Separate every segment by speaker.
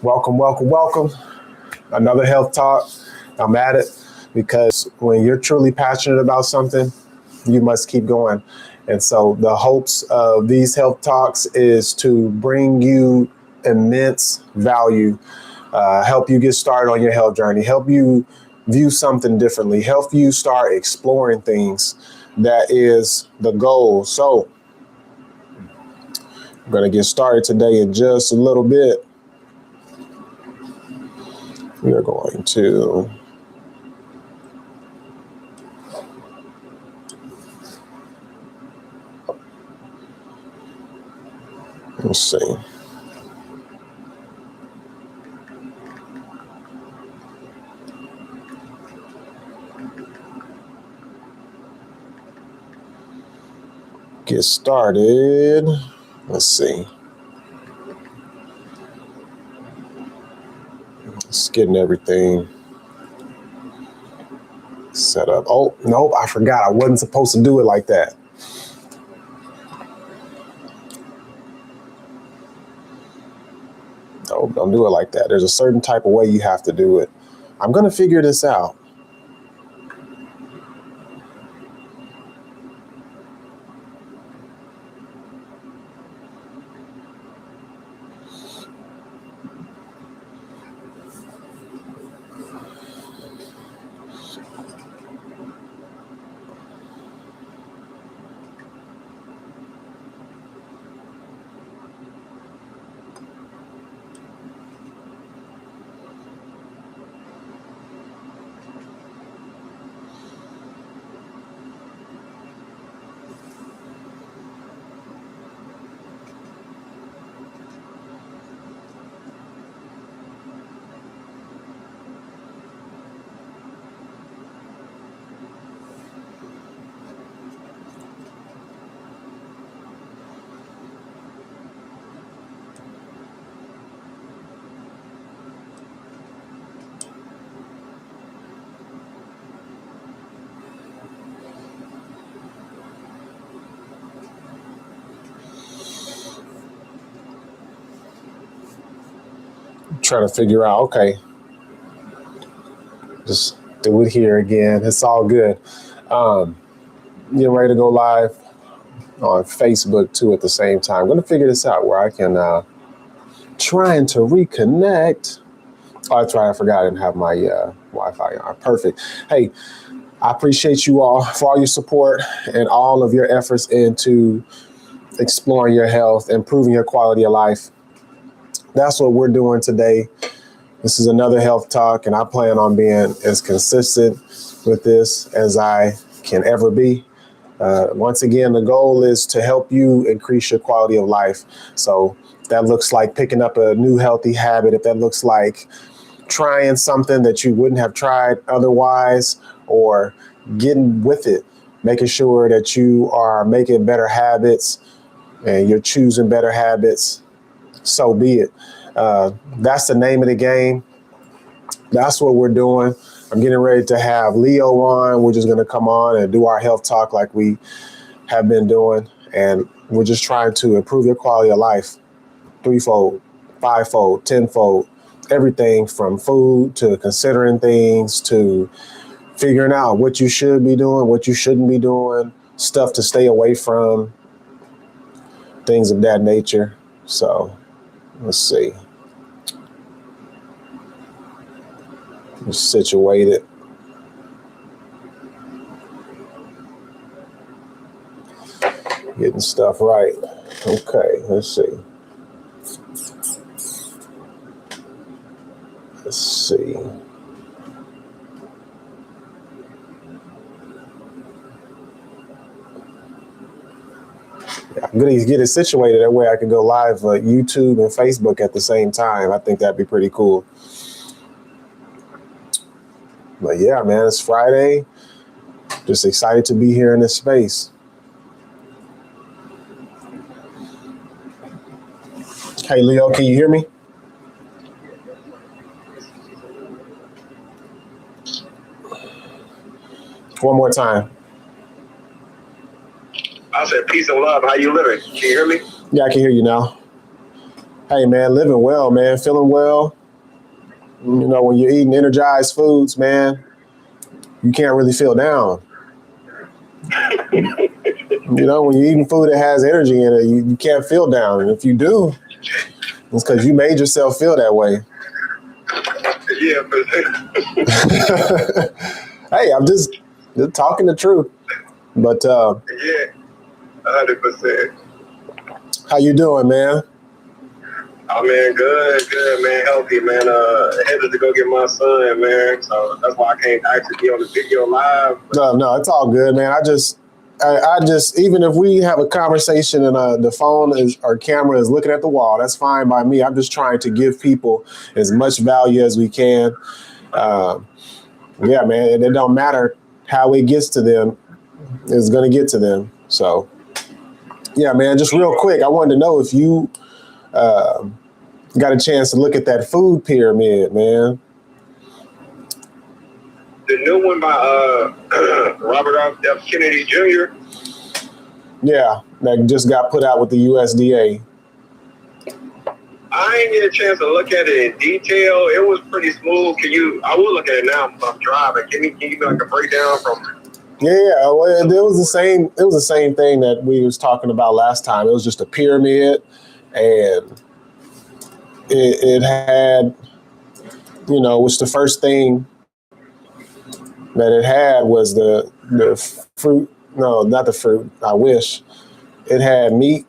Speaker 1: Welcome, welcome, welcome. Another health talk. I'm at it because when you're truly passionate about something, you must keep going. And so the hopes of these health talks is to bring you immense value, help you get started on your health journey, help you view something differently, help you start exploring things. That is the goal. So I'm going to get started today in just a little bit. We are going to let's see. Get started. Let's see. Just getting everything set up. Oh, nope, I forgot. I wasn't supposed to do it like that. No, don't do it like that. There's a certain type of way you have to do it. I'm going to figure this out. Trying to figure out, okay, just do it here again. It's all good. Getting ready to go live on Facebook too at the same time. I'm going to figure this out where I can trying to reconnect. Oh, that's right. I forgot I didn't have my Wi-Fi on. Perfect. Hey, I appreciate you all for all your support and all of your efforts into exploring your health, improving your quality of life. That's what we're doing today. This is another health talk, and I plan on being as consistent with this as I can ever be. Once again, the goal is to help you increase your quality of life. So that looks like picking up a new healthy habit. If that looks like trying something that you wouldn't have tried otherwise, or getting with it, making sure that you are making better habits and you're choosing better habits, so be it. That's the name of the game. That's what we're doing. I'm getting ready to have Leo on. We're just going to come on and do our health talk like we have been doing. And we're just trying to improve your quality of life threefold, fivefold, tenfold, everything from food to considering things to figuring out what you should be doing, what you shouldn't be doing, stuff to stay away from, things of that nature. So let's see. We're situated. Getting stuff right. Okay, let's see. Let's see. I'm going to get it situated that way I can go live YouTube and Facebook at the same time. I think that'd be pretty cool. But yeah, man, it's Friday. Just excited to be here in this space. Hey, Leo, can you hear me? One more time.
Speaker 2: I said, peace and love. How you living? Can you hear me?
Speaker 1: Yeah, I can hear you now. Hey, man, living well, man, feeling well. You know, when you're eating energized foods, man, you can't really feel down. You know, when you're eating food that has energy in it, you can't feel down. And if you do, it's because you made yourself feel that way.
Speaker 2: Yeah, but
Speaker 1: Hey, I'm just talking the truth. But
Speaker 2: yeah, 100%.
Speaker 1: how you doing, man?
Speaker 2: Oh man, good, man, healthy, man. Headed to go get my son, man. So that's why I can't actually be on the video live.
Speaker 1: No, it's all good, man. I just, even if we have a conversation and the phone or camera is looking at the wall, that's fine by me. I'm just trying to give people as much value as we can. Yeah, man, it don't matter how it gets to them. It's going to get to them. So, yeah, man, just real quick, I wanted to know if you got a chance to look at that food pyramid, man.
Speaker 2: The new one by Robert F. Kennedy Jr.
Speaker 1: Yeah, that just got put out with the USDA.
Speaker 2: I ain't get a chance to look at it in detail. It was pretty smooth. I will look at it now because I'm driving. Can you give me like a breakdown from?
Speaker 1: Yeah, well, it was the same. It was the same thing that we was talking about last time. It was just a pyramid, and it had, which the first thing that it had was the fruit. No, not the fruit. I wish it had meat,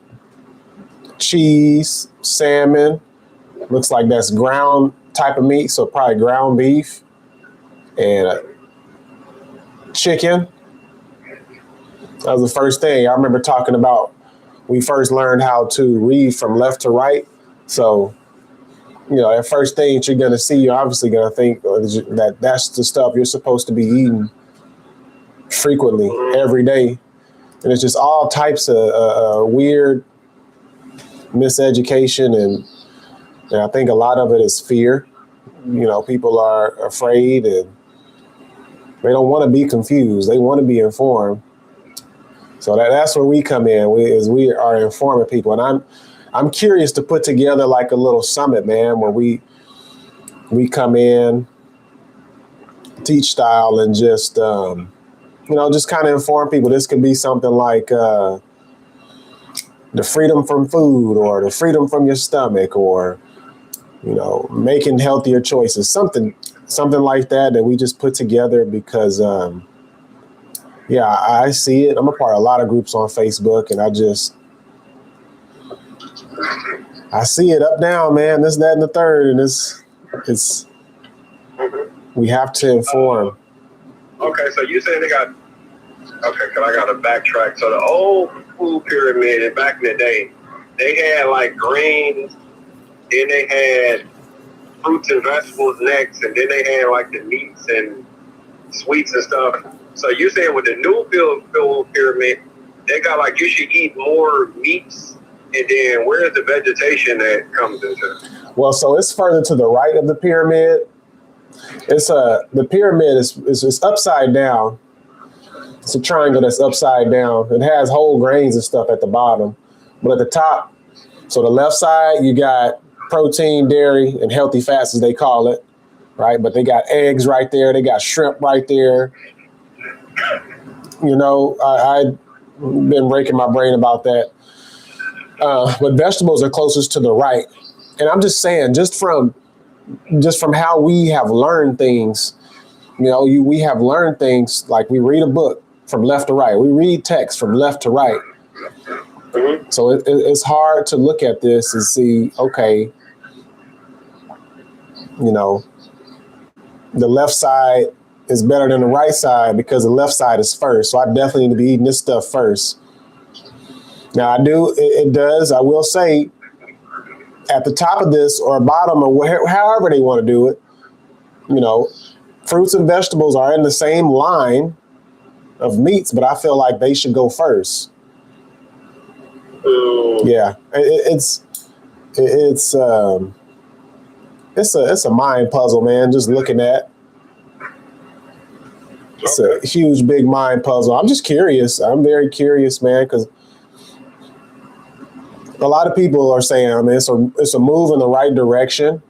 Speaker 1: cheese, salmon. Looks like that's ground type of meat, so probably ground beef and chicken. That was the first thing I remember talking about. We first learned how to read from left to right. So, that first thing that you're going to see, you're obviously going to think that that's the stuff you're supposed to be eating frequently every day. And it's just all types of weird miseducation. And I think a lot of it is fear. People are afraid and they don't want to be confused. They want to be informed. So that's where we come in. We are informing people, and I'm curious to put together like a little summit, man, where we come in, teach style, and just just kind of inform people. This could be something like the freedom from food, or the freedom from your stomach, or making healthier choices, something like that we just put together because. Yeah, I see it. I'm a part of a lot of groups on Facebook, and I see it up, down, man. This, that, and the third, and it's we have to inform.
Speaker 2: Okay, so you saying because I got to backtrack. So the old food pyramid, and back in the day, they had like greens, then they had fruits and vegetables next, and then they had like the meats and sweets and stuff. So you saying with the new food pyramid, they got like you should eat more meats, and then where's the vegetation that comes into?
Speaker 1: Well, so it's further to the right of the pyramid. It's the pyramid is upside down. It's a triangle that's upside down. It has whole grains and stuff at the bottom, but at the top, so the left side, you got protein, dairy, and healthy fats, as they call it, right? But they got eggs right there. They got shrimp right there. I've been raking my brain about that. But vegetables are closest to the right. And I'm just saying, just from how we have learned things, we have learned things like we read a book from left to right. We read text from left to right. Mm-hmm. So it's hard to look at this and see, okay, the left side is better than the right side because the left side is first. So I definitely need to be eating this stuff first. Now it does, I will say, at the top of this or bottom or however they want to do it, fruits and vegetables are in the same line of meats, but I feel like they should go first. Yeah, it's a mind puzzle, man. Just looking at. It's a huge, big mind puzzle. I'm just curious. I'm very curious, man, because a lot of people are saying, I mean, it's a move in the right direction,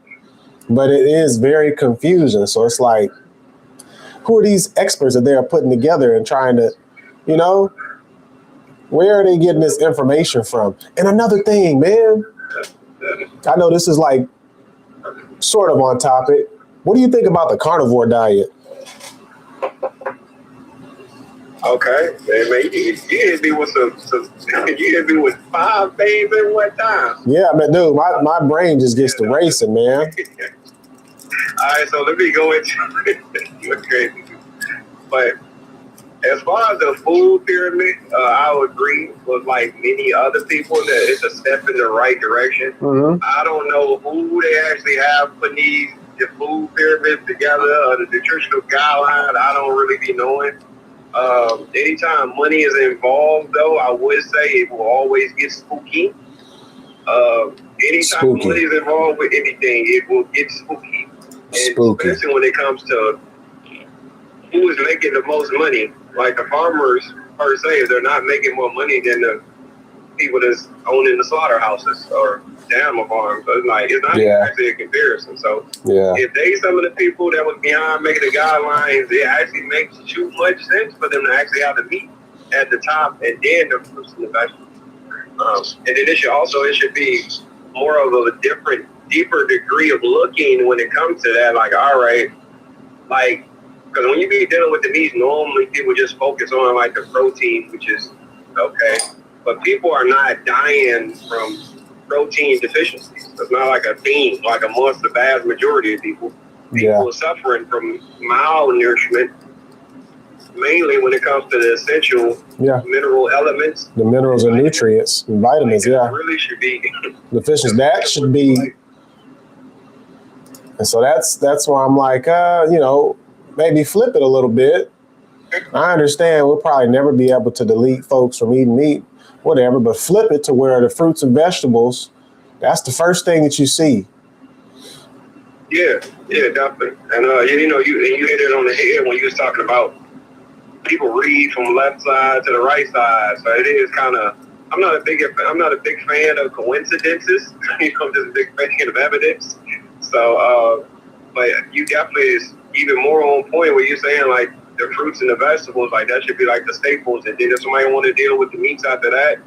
Speaker 1: but it is very confusing. So it's like, who are these experts that they're putting together and trying to, you know, where are they getting this information from? And another thing, man, I know this is like sort of on topic. What do you think about the carnivore diet?
Speaker 2: Okay, man, you hit me with some you hit me with 5 things at one time.
Speaker 1: Yeah, I mean, dude, my brain just gets to racing, man.
Speaker 2: All right, so let me go into okay. But as far as the food pyramid, I would agree with like many other people that it's a step in the right direction.
Speaker 1: Mm-hmm.
Speaker 2: I don't know who they actually have putting the food pyramids together or the nutritional guidelines. I don't really be knowing. Anytime money is involved, though, I would say it will always get spooky. Anytime money is involved with anything, it will get spooky. And especially when it comes to who is making the most money. Like the farmers, per se, they're not making more money than the people that's owning the slaughterhouses or animal farms. So it's not actually a comparison. So if they some of the people that was behind making the guidelines, it actually makes too much sense for them to actually have the meat at the top and then the fruits and the vegetables. And then it should be more of a deeper degree of looking when it comes to that. Like, all right, like, because when you be dealing with the meats, normally people just focus on like the protein, which is okay. But people are not dying from protein deficiencies. It's not like a theme, like amongst the vast majority of people. People are suffering from malnourishment, mainly when it comes to the essential mineral elements.
Speaker 1: The minerals and nutrients and vitamins,
Speaker 2: really should be
Speaker 1: deficiency. That should be. And so that's why I'm like, maybe flip it a little bit. I understand we'll probably never be able to delete folks from eating meat, whatever, but flip it to where the fruits and vegetables, that's the first thing that you see.
Speaker 2: Yeah, definitely. And you hit it on the head when you was talking about people read from left side to the right side. So it is kind of, I'm not a big fan of coincidences. I'm just a big fan of evidence. So, but you definitely is even more on point where you're saying like the fruits and the vegetables, like that should be like the staples. And then if somebody want to deal with the meats after that,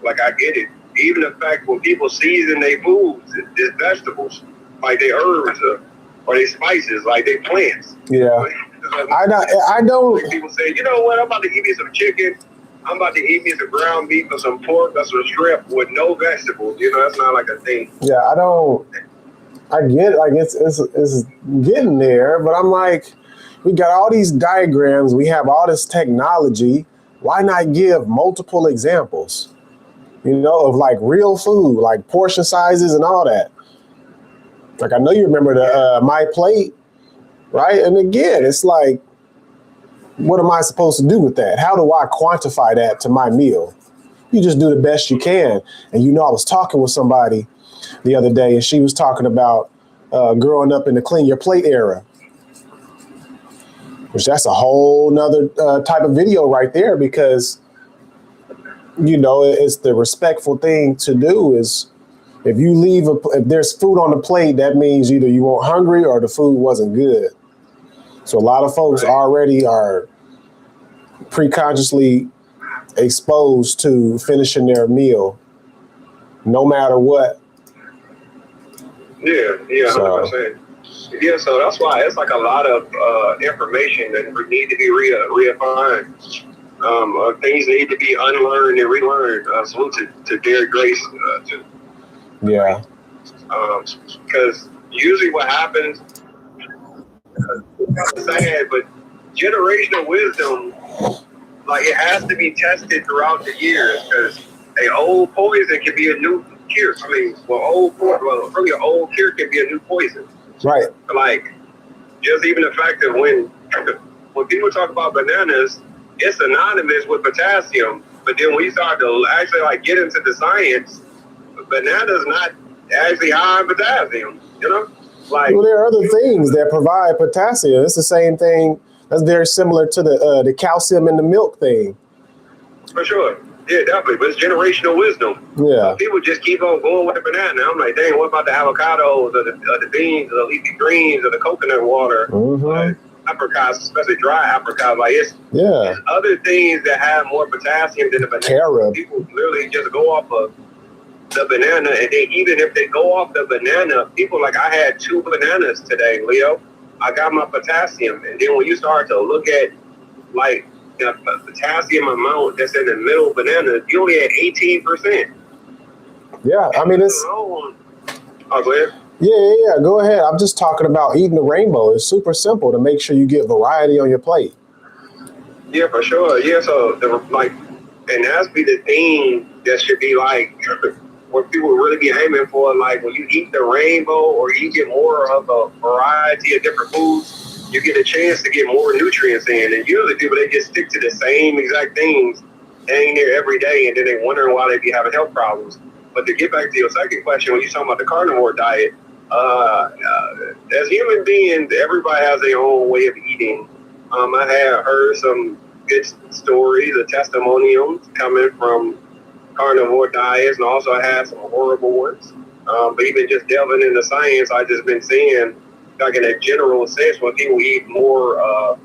Speaker 2: like I get it. Even the fact when people season their foods, it's vegetables, like they herbs or they spices, like they plants.
Speaker 1: Yeah. I don't.
Speaker 2: Like people say, you know what? I'm about to eat me some chicken. I'm about to eat me some ground beef or some pork or some shrimp with no vegetables. You know, that's not like a thing.
Speaker 1: Yeah, I don't. I get like it's getting there, but I'm like, we got all these diagrams, we have all this technology. Why not give multiple examples? Of like real food, like portion sizes and all that. Like I know you remember the My Plate, right? And again, it's like, what am I supposed to do with that? How do I quantify that to my meal? You just do the best you can. And I was talking with somebody the other day, and she was talking about growing up in the clean your plate era, which that's a whole nother type of video right there, because it's the respectful thing to do is if there's food on the plate, that means either you weren't hungry or the food wasn't good. So a lot of folks already are pre-consciously exposed to finishing their meal no matter what.
Speaker 2: Yeah, 100%. Yeah, so that's why it's like a lot of information that need to be refined. Things need to be unlearned and relearned. Salute to Derek Grace. Because usually what happens, sad, but generational wisdom, like it has to be tested throughout the years, because an old poison can be a new cure. I mean, really an old cure can be a new poison.
Speaker 1: Right.
Speaker 2: Like, just even the fact that when people talk about bananas, it's synonymous with potassium. But then when you start to actually like get into the science, bananas not actually high in potassium. Like,
Speaker 1: well, there are other things that provide potassium. It's the same thing. That's very similar to the calcium in the milk thing.
Speaker 2: For sure. Yeah, definitely. But it's generational wisdom.
Speaker 1: Yeah.
Speaker 2: People just keep on going with the banana. I'm like, dang, what about the avocados or the beans or the leafy greens or the coconut water? Apricots, especially dry apricots. Like it's other things that have more potassium than the banana.
Speaker 1: Carob.
Speaker 2: People literally just go off of the banana, and then even if they go off the banana, people like, I had 2 bananas today, Leo. I got my potassium, and then when you start to look at like the potassium amount that's in the middle banana, you only had 18%.
Speaker 1: Yeah, I mean it's.
Speaker 2: Oh, go ahead.
Speaker 1: Yeah. Go ahead. I'm just talking about eating the rainbow. It's super simple to make sure you get variety on your plate.
Speaker 2: Yeah, for sure. Yeah, so and that's be the thing that should be like what people really be aiming for. Like when you eat the rainbow or you get more of a variety of different foods, you get a chance to get more nutrients in. And usually people, they just stick to the same exact things, hang there every day, and then they wondering why they be having health problems. But to get back to your second question, when you're talking about the carnivore diet, as human beings, everybody has their own way of eating. I have heard some good stories, the testimonials coming from carnivore diets, and also I had some horrible ones. But even just delving into science, I just been seeing, like in a general sense, when people eat more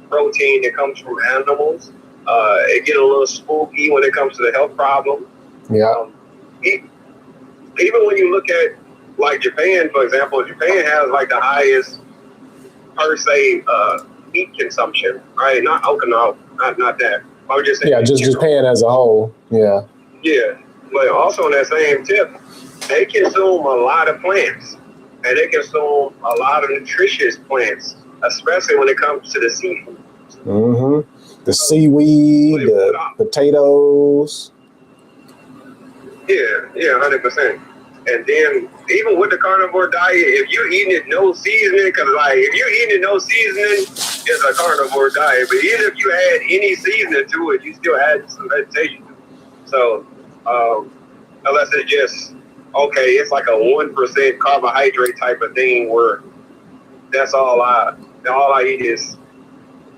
Speaker 2: protein that comes from animals, it get a little spooky when it comes to the health problem.
Speaker 1: Yeah.
Speaker 2: Even when you look at like Japan, for example, Japan has like the highest per se meat consumption, right? Not Okinawa, not that. I would just say
Speaker 1: just Japan as a whole. Yeah.
Speaker 2: Yeah, but also on that same tip, they consume a lot of plants, and they consume a lot of nutritious plants, especially when it comes to the seafood.
Speaker 1: The seaweed, the potatoes.
Speaker 2: Yeah, 100%. And then even with the carnivore diet, if you're eating it no seasoning, because like if you're eating it no seasoning, it's a carnivore diet. But even if you add any seasoning to it, you still add some vegetation. So unless it's just it's like a 1% carbohydrate type of thing where that's all I eat is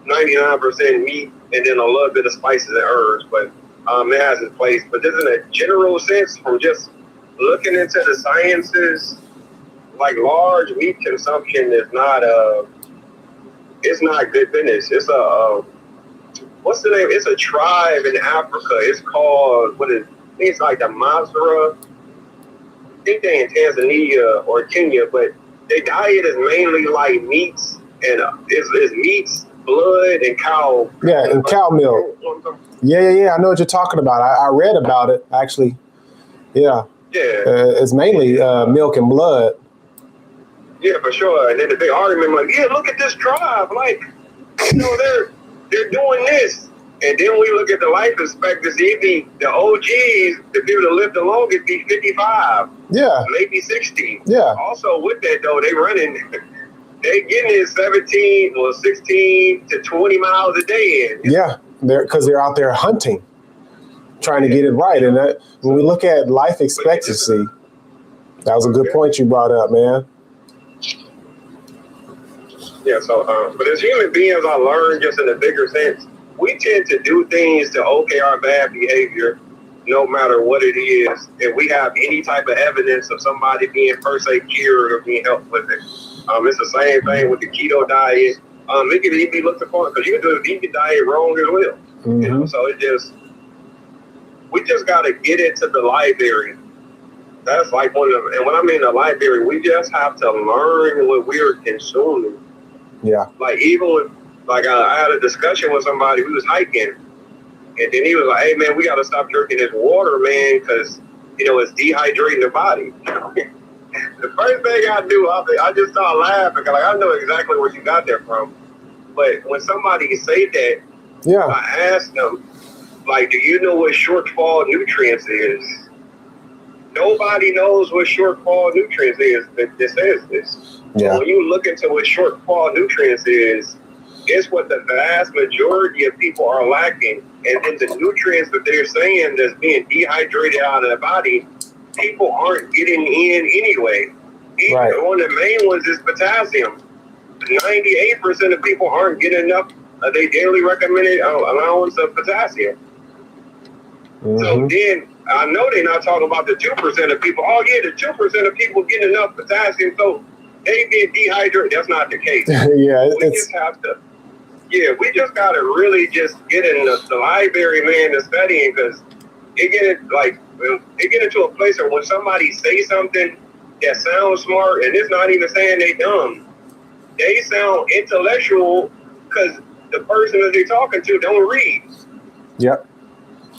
Speaker 2: 99% meat and then a little bit of spices and herbs. But it has its place. But just in a general sense, from just looking into the sciences, like large meat consumption is not it's not good business. It's what's the name? It's a tribe in Africa. It's called it's like the Mazara. I think they're in Tanzania or Kenya, but their diet is mainly like meats and it's meats, blood, and cow.
Speaker 1: Yeah, and cow milk. Yeah. I know what you're talking about. I read about it actually. Yeah. It's mainly milk and blood.
Speaker 2: Yeah, for sure. And then the big argument, like, yeah, look at this tribe. Like, they're doing this. And then we look at the life expectancy, the OGs, the people that live the longest, be 55.
Speaker 1: Yeah.
Speaker 2: Maybe 60.
Speaker 1: Yeah.
Speaker 2: Also with that, though, they getting in 17 or 16 to 20 miles a day.
Speaker 1: Because they're out there hunting, trying to get it right. And when we look at life expectancy, that was a good point you brought up, man.
Speaker 2: Yeah, so, but as human beings, I learned just in a bigger sense, we tend to do things to our bad behavior, no matter what it is. If we have any type of evidence of somebody being per se cured or being helped with it. It's the same thing with the keto diet. It can even be looked upon, because you can do a vegan diet wrong as well. So we just got to get into the library. That's like one of them. And when I'm in the library, we just have to learn what we're consuming.
Speaker 1: Yeah.
Speaker 2: Like even with, I had a discussion with somebody who was hiking, and then he was like, "Hey man, we got to stop drinking this water, man, because it's dehydrating the body." The first thing I do, I just start laughing, because I know exactly where you got that from. But when somebody say that, I ask them, like, do you know what shortfall nutrients is? Nobody knows what shortfall nutrients is that says this.
Speaker 1: Yeah.
Speaker 2: So when you look into what shortfall nutrients is, it's what the vast majority of people are lacking. And then the nutrients that they're saying that's being dehydrated out of the body, people aren't getting in anyway. One of the main ones is potassium. 98% of people aren't getting enough of their daily recommended allowance of potassium. So
Speaker 1: Mm-hmm.
Speaker 2: then I know they're not talking about the 2% of people. Oh yeah, the 2% of people getting enough potassium, so they get dehydrated. That's not the case.
Speaker 1: Yeah,
Speaker 2: We just have to. Yeah, we just gotta really just get in the library, man, and studying, because it get into a place where when somebody say something that sounds smart, and it's not even saying they dumb, they sound intellectual because the person that they're talking to don't read.
Speaker 1: Yep.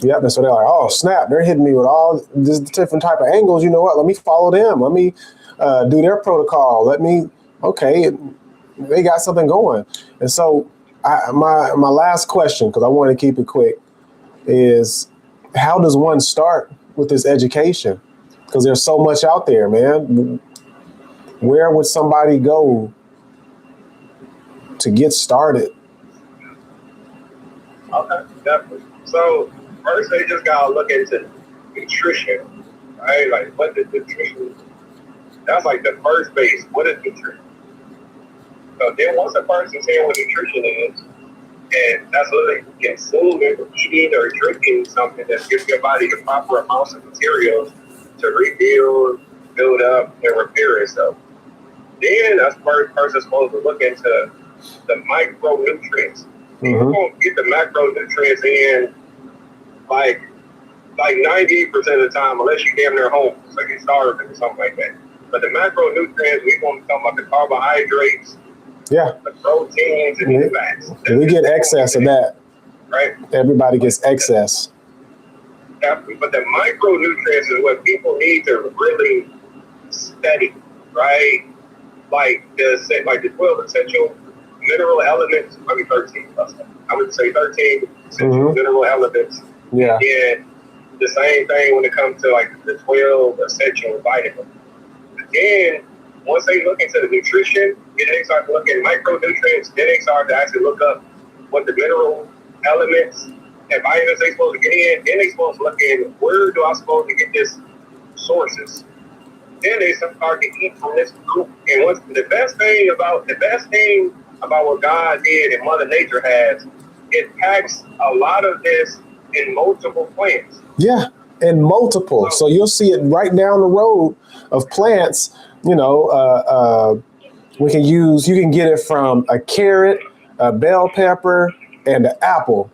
Speaker 1: And so they're like, oh, snap. They're hitting me with all this different type of angles. You know what? Let me follow them. Let me do their protocol. Okay, they got something going. And so my last question, because I want to keep it quick, is how does one start with this education? Because there's so much out there, man. Where would somebody go to get started?
Speaker 2: Okay, definitely. So first, they just gotta look into nutrition, right? Like, what is nutrition? That's like the first base. What is nutrition? So then, once a person's saying what nutrition is, and that's literally consuming, eating, or drinking something that gives your body the proper amounts of materials to rebuild, build up, and repair itself. Then that's first person supposed to look into the micronutrients. You're
Speaker 1: Mm-hmm.
Speaker 2: gonna get the macronutrients in like 98% of the time, unless you damn near home, so you starving or something like that. But the macronutrients, we're gonna talk about the carbohydrates,
Speaker 1: Yeah,
Speaker 2: the proteins, and the fats.
Speaker 1: we get excess of that.
Speaker 2: Right?
Speaker 1: Everybody gets excess.
Speaker 2: But the micronutrients is what people need to really study, right? Like the 12 essential mineral elements, I mean 13 plus that. I would say 13 essential mineral elements.
Speaker 1: Yeah.
Speaker 2: And the same thing when it comes to like the 12 essential vitamins. Then once they look into the nutrition, then they start to look at micronutrients, then they start to actually look up what the mineral elements and vitamins they supposed to get in, then they supposed to look in where do I supposed to get this sources. Then they start to eat from this group. And what's the best thing about what God did and Mother Nature has, it packs a lot of this in multiple plants.
Speaker 1: Yeah, and multiple. So you'll see it right down the road of plants. You can get it from a carrot, a bell pepper, and an apple.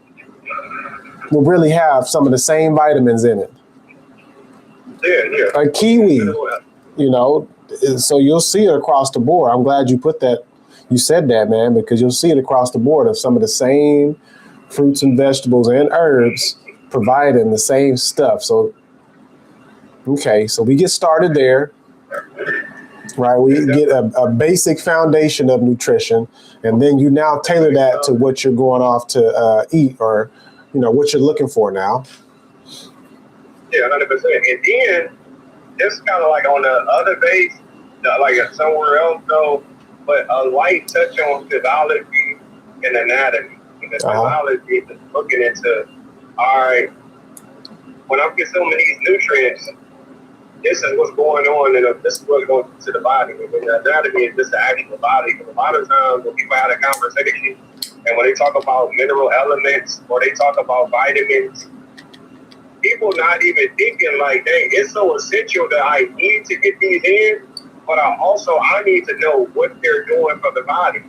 Speaker 1: Will really have some of the same vitamins in it.
Speaker 2: Yeah.
Speaker 1: A kiwi, so you'll see it across the board. I'm glad you said that, man, because you'll see it across the board of some of the same fruits and vegetables and herbs providing the same stuff. So, okay, so we get started there, right? We get a basic foundation of nutrition, and then you now tailor that to what you're going off to eat, or, what you're looking for now.
Speaker 2: Yeah, 100%. And then, just kind of like on the other base, like somewhere else though, but a light touch on physiology and anatomy. And the physiology is looking into, all right, when I'm consuming these nutrients, this is what's going on, and this is what's going to the body. And the anatomy is just the actual body. Because a lot of times when people have a conversation, and when they talk about mineral elements or they talk about vitamins, people not even thinking like, dang, it's so essential that I need to get these in, but I need to know what they're doing for the body.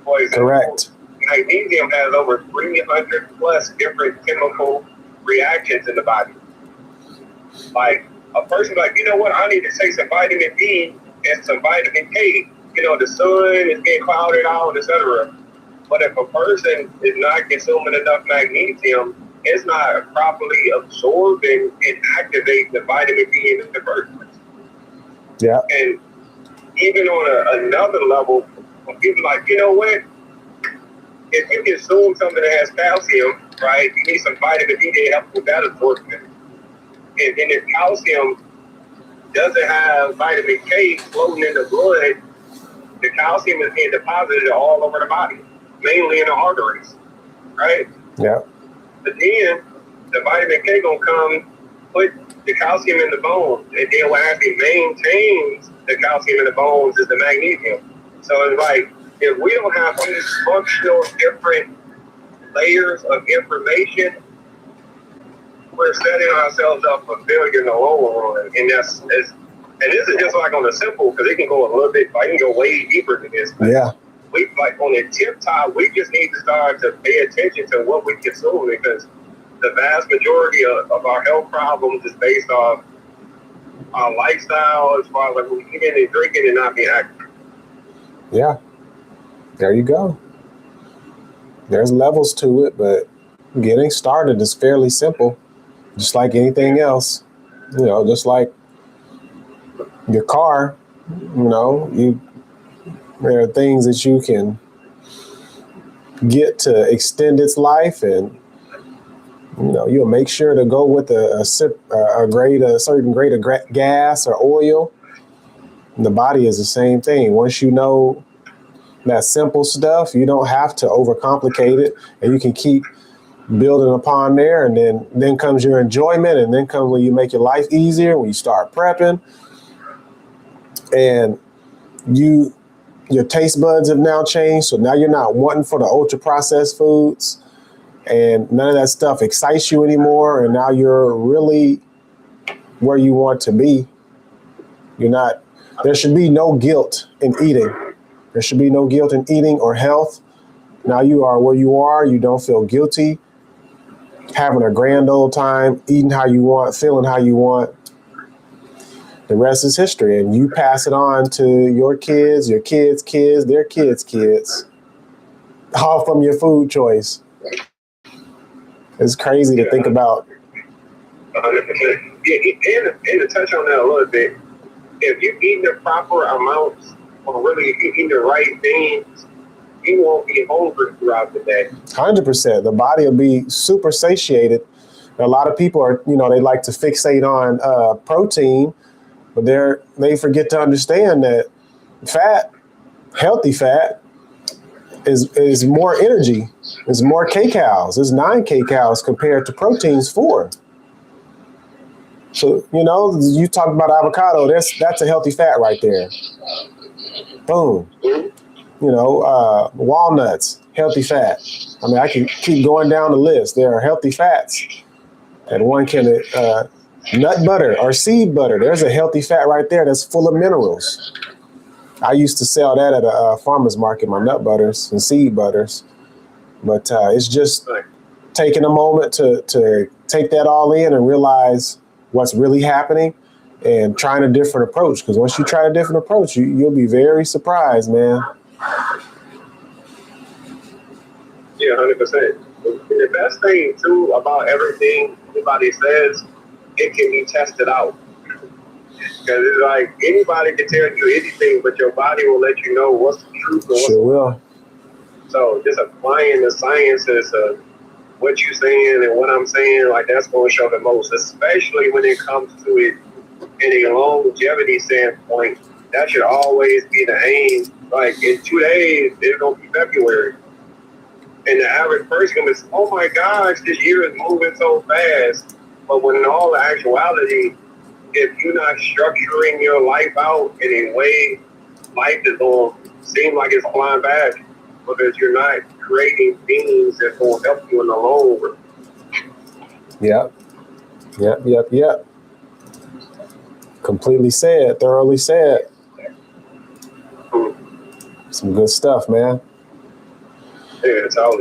Speaker 2: For example,
Speaker 1: correct.
Speaker 2: Magnesium has over 300 plus different chemical reactions in the body. Like a person like, you know what, I need to take some vitamin B and some vitamin K. The sun is getting clouded out, etc. But if a person is not consuming enough magnesium, it's not properly absorbing and activating the vitamin D in the first place.
Speaker 1: Yeah.
Speaker 2: And even on another level, when people are like, you know what? If you consume something that has calcium, right, you need some vitamin D to help with that absorption. And then if calcium doesn't have vitamin K floating in the blood, the calcium is being deposited all over the body, mainly in the arteries, right?
Speaker 1: Yeah.
Speaker 2: But then the vitamin K gonna come put the calcium in the bones, and then what actually maintains the calcium in the bones is the magnesium. So it's like, if we don't have these functional different layers of information, we're setting ourselves up for failure in the long run, and and this is just like on the simple, because it can go a little bit, I can go way deeper than this.
Speaker 1: Yeah.
Speaker 2: We like on the tip top, we just need to start to pay attention to what we consume, because the vast majority of our health problems is based off our lifestyle, as far as like we eating and drinking and not being active.
Speaker 1: Yeah. There you go. There's levels to it, but getting started is fairly simple, just like anything else. You know, just like your car, there are things that you can get to extend its life, and you'll make sure to go with a certain grade of gas or oil. And the body is the same thing. Once you know that simple stuff, you don't have to overcomplicate it, and you can keep building upon there. And then comes your enjoyment, and then comes when you make your life easier, when you start prepping, and your taste buds have now changed. So now you're not wanting for the ultra processed foods, and none of that stuff excites you anymore. And now you're really where you want to be. There should be no guilt in eating. There should be no guilt in eating or health. Now you are where you are. You don't feel guilty, having a grand old time, eating how you want, feeling how you want. The rest is history, and you pass it on to your kids' kids, their kids, all from your food choice. It's crazy to think about.
Speaker 2: 100%. Yeah, and to touch on that a little bit, if you're eating the proper amounts, or really if you're eating the right things, you won't be hungry throughout the day.
Speaker 1: 100%. The body will be super satiated. A lot of people are, they like to fixate on protein, but they forget to understand that fat, healthy fat, is more energy. It's more kcals. It's 9 kcals compared to protein's 4. So, you talk about avocado, that's a healthy fat right there. Boom. Walnuts, healthy fat. I mean, I can keep going down the list. There are healthy fats. And one can, nut butter or seed butter, there's a healthy fat right there that's full of minerals. I used to sell that at a farmer's market, my nut butters and seed butters. But it's just taking a moment to take that all in and realize what's really happening and trying a different approach. Because once you try a different approach, you'll be very surprised, man.
Speaker 2: Yeah, 100%. The best thing, too, about everything anybody says, it can be tested out. Because it's like anybody can tell you anything, but your body will let you know what's the truth.
Speaker 1: Sure will.
Speaker 2: So just applying the sciences of what you're saying and what I'm saying, like that's going to show the most, especially when it comes to it in a longevity standpoint. That should always be the aim. Like in 2 days, it's going to be February. And the average person is, oh my gosh, this year is moving so fast. But when in all actuality, if you're not structuring your life out in a way, life is going to seem like it's flying past you, because you're not creating things that's going to help you in the long run.
Speaker 1: Yep. Completely said, thoroughly said. Some good stuff, man.
Speaker 2: Yeah, it's all.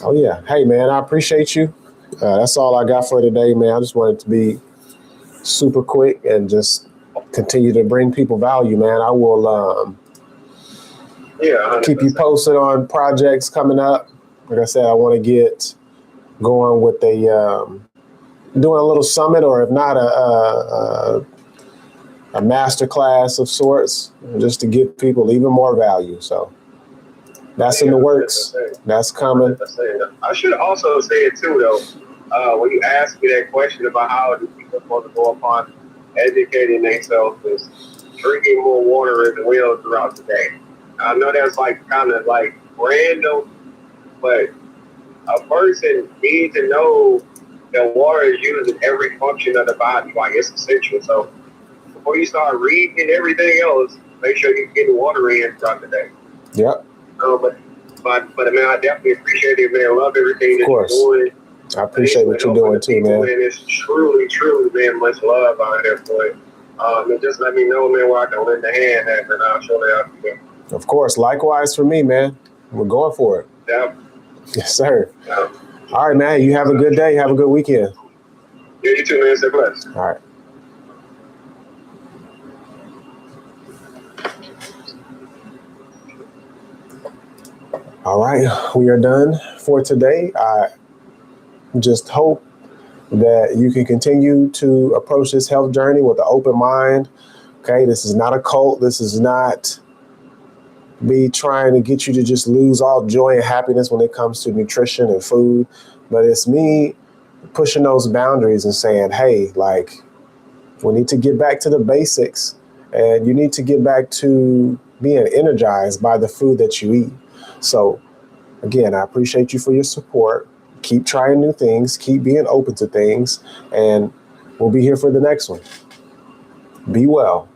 Speaker 1: Oh, yeah. Hey, man, I appreciate you. That's all I got for today, man. I just wanted to be super quick and just continue to bring people value, man. I will keep you posted on projects coming up. Like I said, I want to get going with doing a little summit, or if not a master class of sorts, just to give people even more value. So that's in the works. That's coming.
Speaker 2: I should also say it too, though. When you asked me that question about how do people supposed to go upon educating themselves, is drinking more water as well throughout the day. I know that's kind of random, but a person needs to know that water is used in every function of the body. Like, it's essential. So before you start reading everything else, make sure you're getting water in throughout the day.
Speaker 1: Yep.
Speaker 2: But man, I definitely appreciate it, man. I love everything that you're doing.
Speaker 1: I appreciate what you're doing too, man.
Speaker 2: Man, it's truly, man, much love out here for it. And just let me know, man, where I can lend a hand at, and I'll surely help you.
Speaker 1: Of course. Likewise for me, man. We're going for it.
Speaker 2: Yeah.
Speaker 1: Yes, sir.
Speaker 2: Yeah.
Speaker 1: All right, man. You have a good day. Have a good weekend.
Speaker 2: Yeah, you too, man. Stay blessed.
Speaker 1: All right. All right. We are done for today. I just hope that you can continue to approach this health journey with an open mind. Okay. This is not a cult. This is not me trying to get you to just lose all joy and happiness when it comes to nutrition and food. But it's me pushing those boundaries and saying, hey, like, we need to get back to the basics, and you need to get back to being energized by the food that you eat. So again, I appreciate you for your support. Keep trying new things, keep being open to things, and we'll be here for the next one. Be well.